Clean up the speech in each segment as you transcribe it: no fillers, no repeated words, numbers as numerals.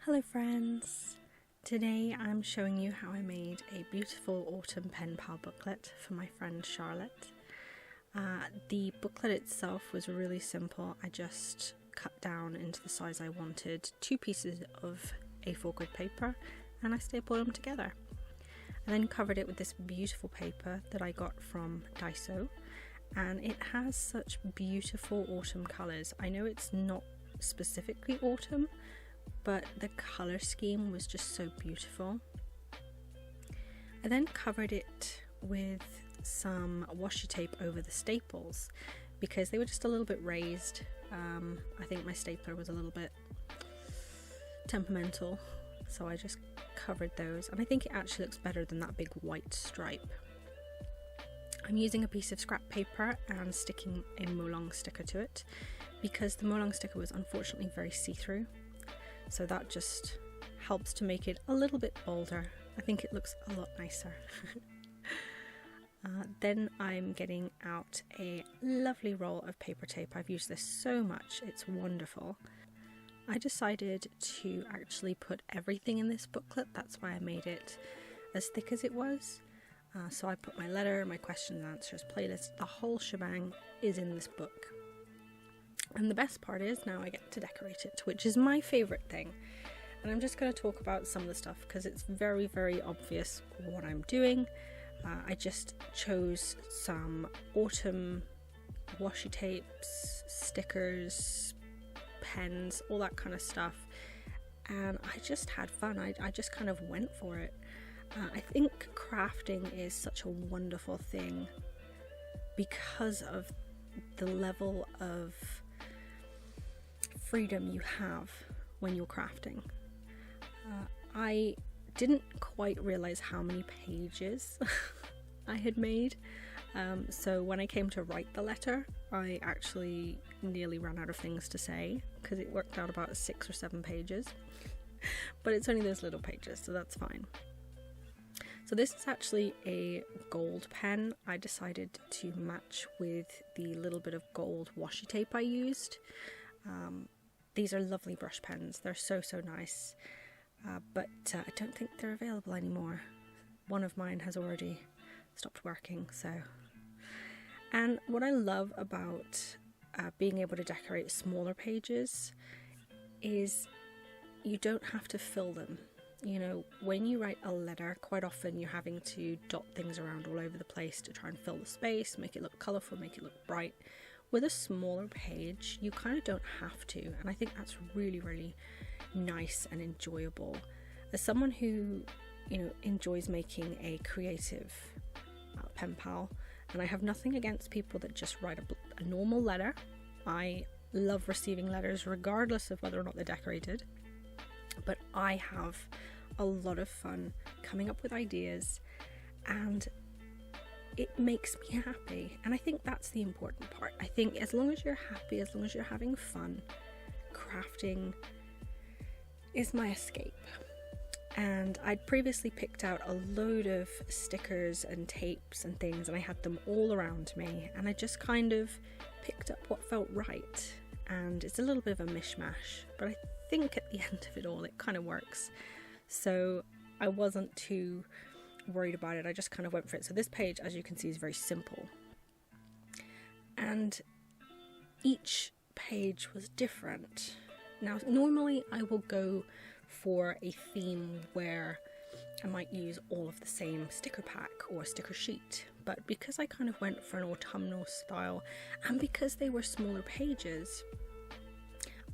Hello friends! Today I'm showing you how I made a beautiful autumn pen pal booklet for my friend Charlotte. The booklet itself was really simple. I just cut down into the size I wanted 2 pieces of A4 grid paper and I stapled them together. I then covered it with this beautiful paper that I got from Daiso, and it has such beautiful autumn colours. I know it's not specifically autumn, but the colour scheme was just so beautiful. I then covered it with some washi tape over the staples because they were just a little bit raised. I think my stapler was a little bit temperamental, so I just covered those, and I think it actually looks better than that big white stripe. I'm using a piece of scrap paper and sticking a Molong sticker to it because the Molong sticker was unfortunately very see-through. So that just helps to make it a little bit bolder. I think it looks a lot nicer. Then I'm getting out a lovely roll of paper tape. I've used this so much, it's wonderful. I decided to actually put everything in this booklet, that's why I made it as thick as it was. So I put my letter, my questions and answers, playlist, the whole shebang is in this book. And the best part is now I get to decorate it, which is my favourite thing. And I'm just going to talk about some of the stuff because it's very, very obvious what I'm doing. I just chose some autumn washi tapes, stickers, pens, all that kind of stuff. And I just had fun. I just kind of went for it. I think crafting is such a wonderful thing because of the level of freedom you have when you're crafting. I didn't quite realize how many pages I had made, so when I came to write the letter I actually nearly ran out of things to say because it worked out about 6 or 7 pages, but it's only those little pages, so that's fine. So this is actually a gold pen. I decided to match with the little bit of gold washi tape I used. These are lovely brush pens. They're so nice, but I don't think they're available anymore. One of mine has already stopped working, so. And what I love about being able to decorate smaller pages is you don't have to fill them. You know, when you write a letter, quite often you're having to dot things around all over the place to try and fill the space, make it look colourful, make it look bright. With a smaller page, you kind of don't have to, and I think that's really nice and enjoyable. As someone who, you know, enjoys making a creative pen pal, and I have nothing against people that just write a normal letter. I love receiving letters regardless of whether or not they're decorated, but I have a lot of fun coming up with ideas, and it makes me happy, and I think that's the important part. I think as long as you're happy, as long as you're having fun, crafting is my escape. And I'd previously picked out a load of stickers and tapes and things, and I had them all around me, and I just kind of picked up what felt right, and it's a little bit of a mishmash, but I think at the end of it all it kind of works. So I wasn't too worried about it, I just kind of went for it. So this page, as you can see, is very simple, and each page was different. Now normally I will go for a theme where I might use all of the same sticker pack or sticker sheet, but because I kind of went for an autumnal style and because they were smaller pages,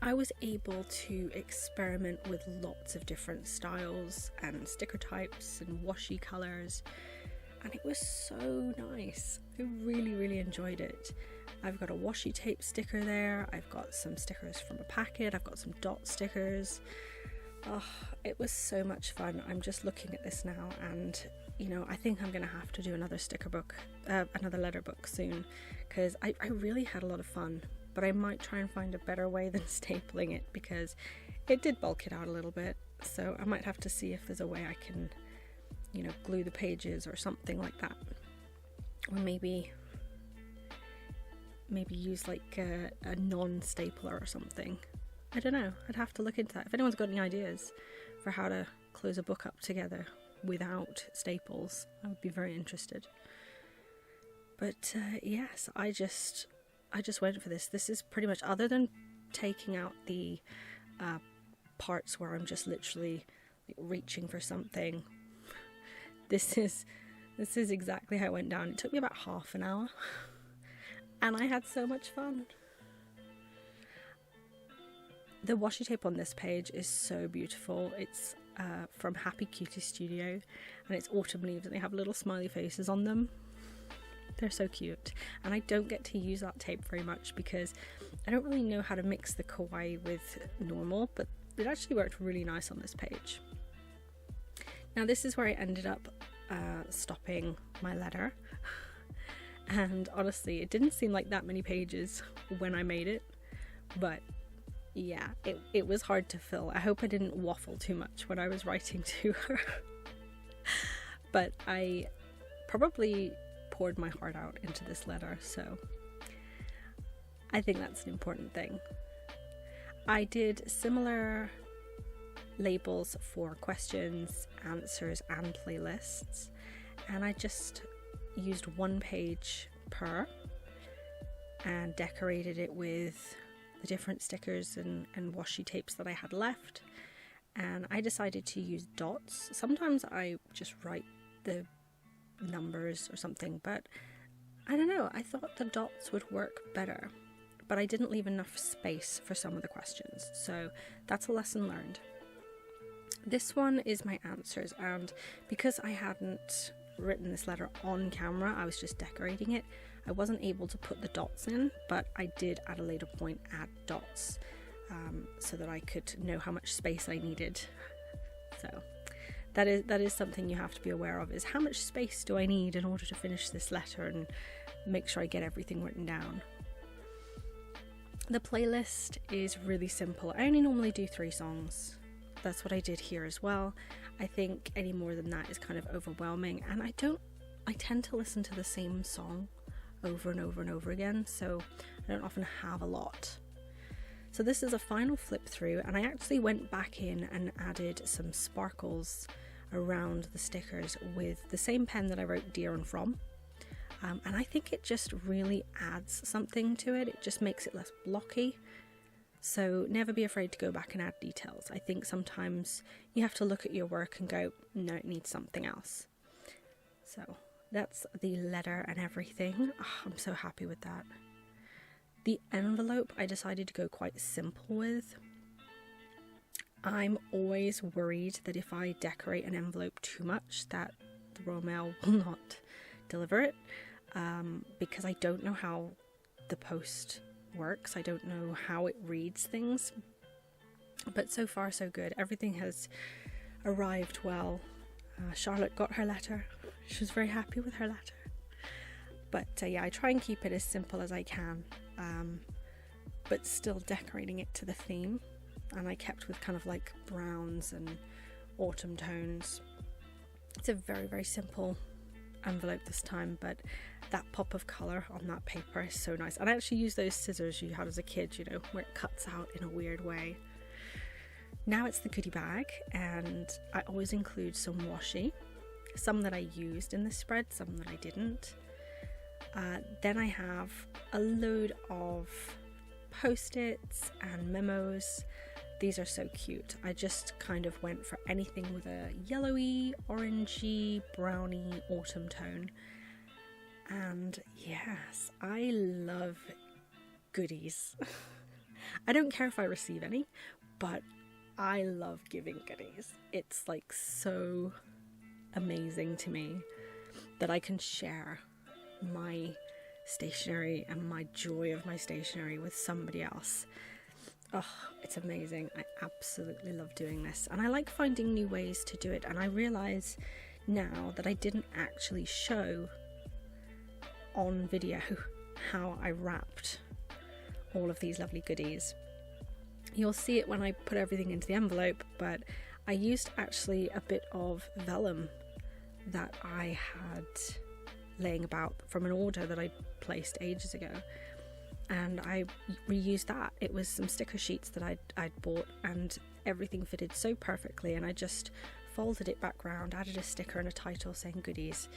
I was able to experiment with lots of different styles and sticker types and washi colours, and it was so nice. I really enjoyed it. I've got a washi tape sticker there, I've got some stickers from a packet, I've got some dot stickers. Oh, it was so much fun. I'm just looking at this now, and you know, I think I'm gonna have to do another sticker book, another letter book soon, because I really had a lot of fun. But I might try and find a better way than stapling it because it did bulk it out a little bit, so I might have to see if there's a way I can, you know, glue the pages or something like that, or maybe use like a non-stapler or something. I don't know, I'd have to look into that. If anyone's got any ideas for how to close a book up together without staples, I would be very interested. But yes, I just went for this. This is pretty much, other than taking out the parts where I'm just literally like reaching for something, this is exactly how it went down. It took me about half an hour and I had so much fun. The washi tape on this page is so beautiful. It's from Happy Cutie Studio, and it's autumn leaves and they have little smiley faces on them. They're so cute, and I don't get to use that tape very much because I don't really know how to mix the kawaii with normal, but it actually worked really nice on this page. Now this is where I ended up stopping my letter, and honestly it didn't seem like that many pages when I made it, but yeah, it was hard to fill. I hope I didn't waffle too much when I was writing to her. But I probably poured my heart out into this letter, so I think that's an important thing. I did similar labels for questions, answers, and playlists, and I just used one page per and decorated it with the different stickers and washi tapes that I had left. And I decided to use dots. Sometimes I just write the numbers or something, but I don't know, I thought the dots would work better, but I didn't leave enough space for some of the questions, so that's a lesson learned. This one is my answers, and because I hadn't written this letter on camera, I was just decorating it, I wasn't able to put the dots in, but I did at a later point add dots so that I could know how much space I needed. So that is something you have to be aware of, is how much space do I need in order to finish this letter and make sure I get everything written down. The playlist is really simple. I only normally do 3 songs. That's what I did here as well. I think any more than that is kind of overwhelming, and I tend to listen to the same song over and over and over again, so I don't often have a lot. So this is a final flip through, and I actually went back in and added some sparkles around the stickers with the same pen that I wrote Dear and From, and I think it just really adds something to it. It just makes it less blocky. So never be afraid to go back and add details. I think sometimes you have to look at your work and go, no, it needs something else. So that's the letter and everything. Oh, I'm so happy with that. The envelope I decided to go quite simple with. I'm always worried that if I decorate an envelope too much that the Royal Mail will not deliver it, because I don't know how the post works. I don't know how it reads things, but so far so good. Everything has arrived well. Charlotte got her letter. She was very happy with her letter. But yeah, I try and keep it as simple as I can, but still decorating it to the theme. And I kept with kind of like browns and autumn tones. It's a very, very simple envelope this time, but that pop of colour on that paper is so nice. And I actually use those scissors you had as a kid, you know, where it cuts out in a weird way. Now it's the goodie bag, and I always include some washi, some that I used in the spread, some that I didn't. Then I have a load of post-its and memos. These are so cute. I just kind of went for anything with a yellowy, orangey, browny autumn tone. And yes, I love goodies. I don't care if I receive any, but I love giving goodies. It's like so amazing to me that I can share my stationery and my joy of my stationery with somebody else. Oh, it's amazing. I absolutely love doing this, and I like finding new ways to do it. And I realise now that I didn't actually show on video how I wrapped all of these lovely goodies. You'll see it when I put everything into the envelope, but I used actually a bit of vellum that I had laying about from an order that I placed ages ago. and I reused that. It was some sticker sheets that I'd bought, and everything fitted so perfectly, and I just folded it back round, added a sticker and a title saying goodies,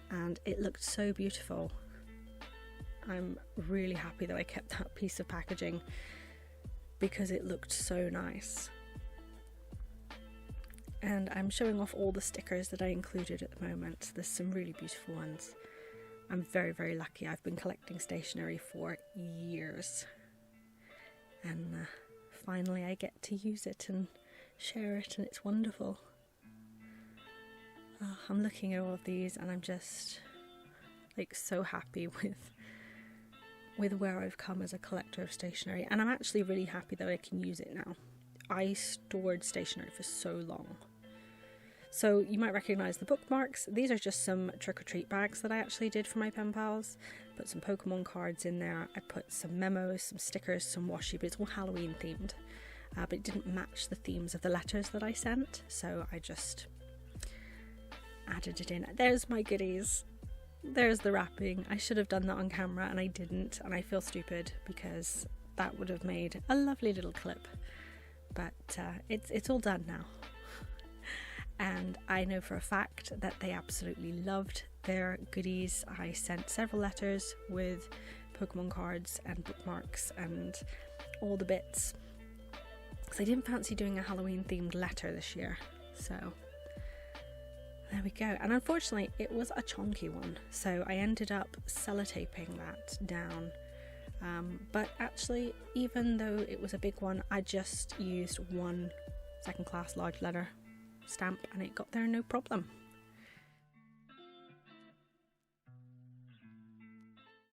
and it looked so beautiful. I'm really happy that I kept that piece of packaging because it looked so nice. And I'm showing off all the stickers that I included at the moment. There's some really beautiful ones. I'm very, very lucky. I've been collecting stationery for years, and finally I get to use it and share it, and it's wonderful. I'm looking at all of these and I'm just like so happy with where I've come as a collector of stationery, and I'm actually really happy that I can use it now. I stored stationery for so long. So you might recognise the bookmarks. These are just some trick-or-treat bags that I actually did for my pen pals. Put some Pokemon cards in there. I put some memos, some stickers, some washi, but it's all Halloween themed. But it didn't match the themes of the letters that I sent, so I just added it in. There's my goodies. There's the wrapping. I should have done that on camera and I didn't, and I feel stupid because that would have made a lovely little clip. But it's all done now. And I know for a fact that they absolutely loved their goodies. I sent several letters with Pokemon cards and bookmarks and all the bits, because I didn't fancy doing a Halloween themed letter this year. So there we go. And unfortunately it was a chunky one, so I ended up sellotaping that down. But actually, even though it was a big one, I just used one second class large letter stamp and it got there no problem.